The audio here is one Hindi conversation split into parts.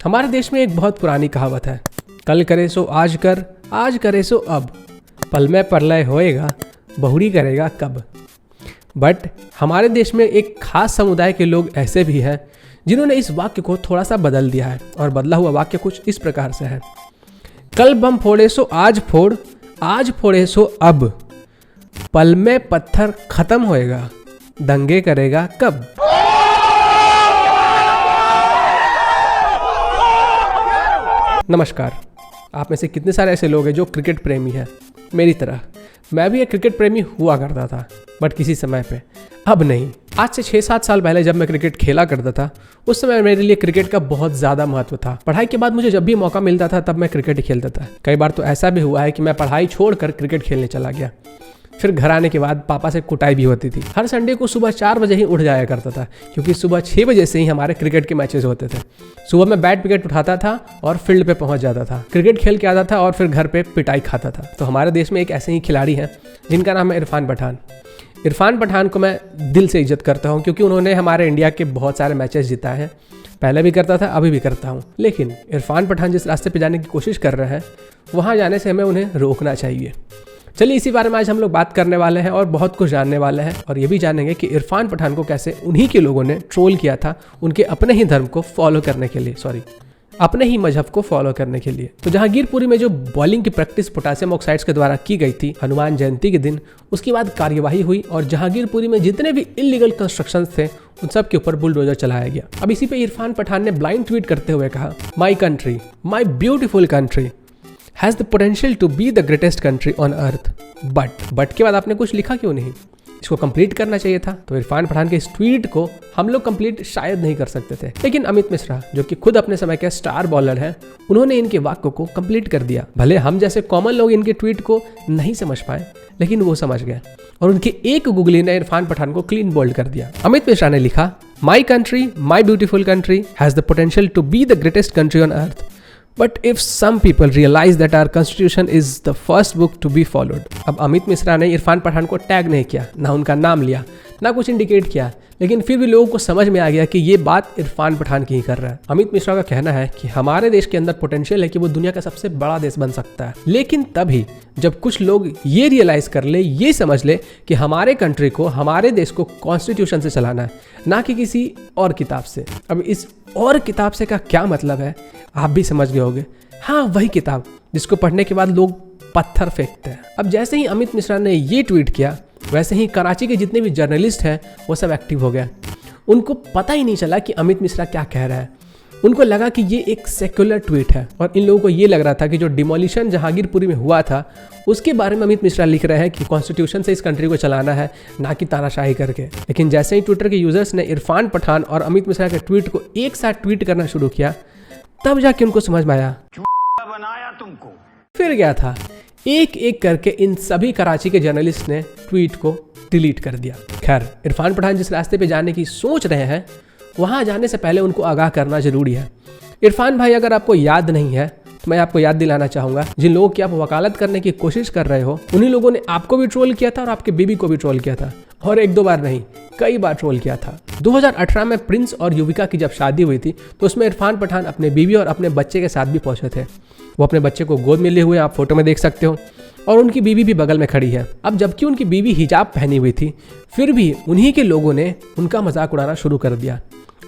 हमारे देश में एक बहुत पुरानी कहावत है, कल करे सो आज कर, आज करे सो अब, पल में प्रलय होएगा, बहुरी करेगा कब। बट हमारे देश में एक खास समुदाय के लोग ऐसे भी हैं जिन्होंने इस वाक्य को थोड़ा सा बदल दिया है, और बदला हुआ वाक्य कुछ इस प्रकार से है। कल बम फोड़े सो आज फोड़, आज फोड़े सो अब, पल में पत्थर खत्म होएगा, दंगे करेगा कब। नमस्कार। आप में से कितने सारे ऐसे लोग हैं जो क्रिकेट प्रेमी हैं? मेरी तरह मैं भी एक क्रिकेट प्रेमी हुआ करता था, बट किसी समय पे, अब नहीं। आज से 6-7 साल पहले जब मैं क्रिकेट खेला करता था, उस समय मेरे लिए क्रिकेट का बहुत ज़्यादा महत्व था। पढ़ाई के बाद मुझे जब भी मौका मिलता था तब मैं क्रिकेट ही खेलता था। कई बार तो ऐसा भी हुआ है कि मैं पढ़ाई छोड़कर क्रिकेट खेलने चला गया। फिर घर आने के बाद पापा से कुटाई भी होती थी। हर संडे को सुबह 4 बजे ही उठ जाया करता था, क्योंकि सुबह 6 बजे से ही हमारे क्रिकेट के मैचेस होते थे। सुबह मैं बैट विकेट उठाता था और फील्ड पे पहुंच जाता था, क्रिकेट खेल के आता था और फिर घर पे पिटाई खाता था। तो हमारे देश में एक ऐसे ही खिलाड़ी हैं जिनका नाम है इरफान पठान। इरफान पठान को मैं दिल से इज्जत करता हूँ, क्योंकि उन्होंने हमारे इंडिया के बहुत सारे मैचेस जिताए हैं। पहले भी करता था, अभी भी करता हूँ। लेकिन इरफान पठान जिस रास्ते पे जाने की कोशिश कर रहे हैं, वहाँ जाने से हमें उन्हें रोकना चाहिए। चलिए इसी बारे में आज हम लोग बात करने वाले हैं और बहुत कुछ जानने वाले हैं, और ये भी जानेंगे कि इरफान पठान को कैसे उन्हीं के लोगों ने ट्रोल किया था उनके अपने ही धर्म को फॉलो करने के लिए, अपने ही मजहब को फॉलो करने के लिए। तो जहांगीरपुरी में जो बॉलिंग की प्रैक्टिस पोटेशियम ऑक्साइड्स के द्वारा की गई थी हनुमान जयंती के दिन, उसके बाद कार्यवाही हुई और जहांगीरपुरी में जितने भी इलीगल कंस्ट्रक्शंस थे उन सब के ऊपर बुलडोजर चलाया गया। अब इसी पे इरफान पठान ने ब्लाइंड ट्वीट करते हुए कहा, माई country, my beautiful country has the potential to be the greatest country on earth, but के बाद आपने कुछ लिखा क्यों नहीं? इसको कंप्लीट करना चाहिए था। तो इरफान पठान के इस ट्वीट को हम लोग कंप्लीट शायद नहीं कर सकते थे, लेकिन अमित मिश्रा जो कि खुद अपने समय के स्टार बॉलर हैं, उन्होंने इनके वाक्य को कंप्लीट कर दिया। भले हम जैसे कॉमन लोग इनके ट्वीट को नहीं समझ पाए, लेकिन वो समझ गए और उनके एक गूगली ने इरफान पठान को क्लीन बोल्ड कर दिया। अमित मिश्रा ने लिखा, my country, my beautiful country has the potential to be the greatest country on earth, But if some people realize that our constitution is the first book to be followed। अब अमित मिश्रा ने इरफान पठान को टैग नहीं किया, ना उनका नाम लिया, ना कुछ इंडिकेट किया, लेकिन फिर भी लोगों को समझ में आ गया कि ये बात इरफान पठान की ही कर रहा है। अमित मिश्रा का कहना है कि हमारे देश के अंदर पोटेंशियल है कि वो दुनिया का सबसे बड़ा देश बन सकता है, लेकिन तभी जब कुछ लोग ये रियलाइज कर ले, ये समझ ले कि हमारे कंट्री को, हमारे देश को कॉन्स्टिट्यूशन से चलाना है, ना कि किसी और किताब से। अब इस और किताब से का क्या मतलब है आप भी समझ गए होंगे। हाँ, वही किताब जिसको पढ़ने के बाद लोग पत्थर फेंकते हैं। अब जैसे ही अमित मिश्रा ने ये ट्वीट किया, वैसे ही कराची के जितने भी जर्नलिस्ट हैं वो सब एक्टिव हो गए। उनको पता ही नहीं चला कि अमित मिश्रा क्या कह रहा है। उनको लगा कि ये एक सेक्युलर ट्वीट है, और इन लोगों को ये लग रहा था कि जो डिमोलिशन जहांगीरपुरी में हुआ था उसके बारे में अमित मिश्रा लिख रहे हैं कि कॉन्स्टिट्यूशन से इस कंट्री को चलाना है, ना कि तानाशाही करके। लेकिन जैसे ही ट्विटर के यूजर्स ने इरफान पठान और अमित मिश्रा के ट्वीट को एक साथ ट्वीट करना शुरू किया, तब जाके उनको समझ में आया, बनाया तुमको। फिर गया था, एक एक करके इन सभी कराची के जर्नलिस्ट ने ट्वीट को डिलीट कर दिया। खैर, इरफान पठान जिस रास्ते पे जाने की सोच रहे हैं, वहां जाने से पहले उनको आगाह करना जरूरी है। इरफान भाई, अगर आपको याद नहीं है तो मैं आपको याद दिलाना चाहूंगा, जिन लोगों की आप वकालत करने की कोशिश कर रहे हो, उन्हीं लोगों ने आपको भी ट्रोल किया था और आपके बीबी को भी ट्रोल किया था, और 1-2 बार नहीं, कई बार ट्रोल किया था। 2018 में प्रिंस और युविका की जब शादी हुई थी, तो उसमें इरफान पठान अपने बीवी और अपने बच्चे के साथ भी पहुंचे थे। वो अपने बच्चे को गोद में लिए हुए आप फोटो में देख सकते हो, और उनकी बीवी भी बगल में खड़ी है। अब जबकि उनकी बीवी हिजाब पहनी हुई थी, फिर भी उन्हीं के लोगों ने उनका मजाक उड़ाना शुरू कर दिया।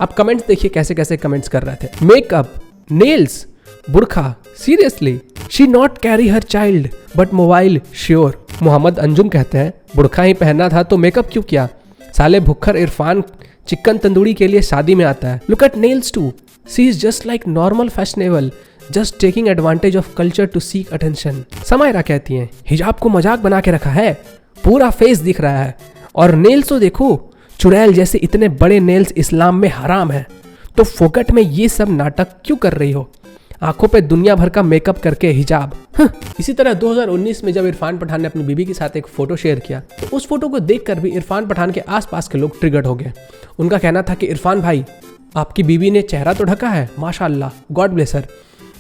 अब कमेंट्स देखिए कैसे कैसे कमेंट्स कर रहे थे। मेकअप, नेल्स, बुरखा, seriously she not carry her child but mobile sure. Mohammad Anjum कहते हैं, बुरखा ही पहनना था तो मेकअप क्यों किया? साले भुक्खर इरफान चिकन तंदूरी के लिए शादी में आता है। Look at nails too, she is just like normal fashionable, just taking advantage of culture to seek attention. Samaira कहती हैं, हिजाब को मजाक बना के रखा है, पूरा फेस दिख रहा है, और नेल्स तो देखो, चुड़ैल जैसे इतने बड़े नेल्स इस्लाम में हराम है, तो फोकट में ये सब नाटक क्यों कर रही हो? आंखों पे दुनिया भर का मेकअप करके हिजाब। इसी तरह 2019 में जब इरफान पठान ने अपनी बीबी के साथ एक फोटो शेयर किया, तो उस फोटो को देखकर भी इरफान पठान के आसपास के लोग ट्रिगर्ड हो गए। उनका कहना था कि इरफान भाई, आपकी बीबी ने चेहरा तो ढका है, माशाअल्लाह, गॉड ब्लेस हर,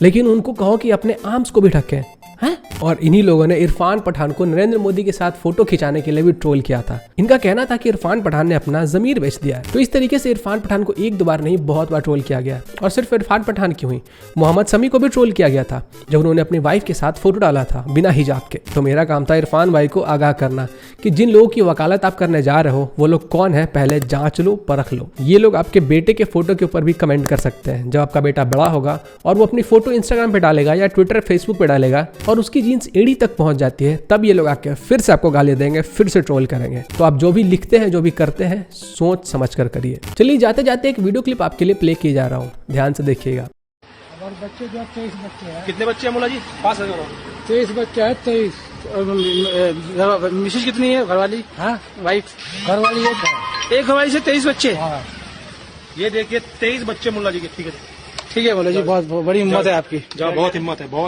लेकिन उनको कहो कि अपने आर्म्स को भी ढके। हैं? और इन्हीं लोगों ने इरफान पठान को नरेंद्र मोदी के साथ फोटो खिंचाने के लिए भी ट्रोल किया था। इनका कहना था कि इरफान पठान ने अपना जमीर बेच दिया है। तो इस तरीके से इरफान पठान को एक दो बार नहीं बहुत बार ट्रोल किया गया। और सिर्फ इरफान पठान क्यों ही, मोहम्मद शमी को भी ट्रोल किया गया था जब उन्होंने अपनी वाइफ के साथ फोटो डाला था बिना हिजाब के। तो मेरा काम था इरफान भाई को आगाह करना कि जिन लोगों की वकालत आप करने जा रहे हो वो लोग कौन है, पहले जांच लो, परख लो। ये लोग आपके बेटे के फोटो के ऊपर भी कमेंट कर सकते हैं। जब आपका बेटा बड़ा होगा और वो अपनी फोटो इंस्टाग्राम पे डालेगा या ट्विटर फेसबुक पे डालेगा और उसकी जीन्स एड़ी तक पहुंच जाती है, तब ये लोग आके फिर से आपको गाली देंगे, फिर से ट्रोल करेंगे। तो आप जो भी लिखते हैं, जो भी करते हैं, सोच समझ कर करिए। चलिए जाते जाते एक वीडियो क्लिप आपके लिए प्ले किए जा रहा हूँ, ध्यान से देखिएगा। और बच्चे जो 23 बच्चे हैं। कितने बच्चे हैं मुला जी? 23 बच्चे हैं। 23 मिसेज कितनी है घरवाली? हाँ, वाइफ घरवाली एक है। एक घरवाली से 23 बच्चे। हाँ, ये देखिए 23 बच्चे मुला जी के। ठीक है ठीक है बोले जी, बहुत बड़ी हिम्मत है आपकी। बहुत हिम्मत है, बहुत।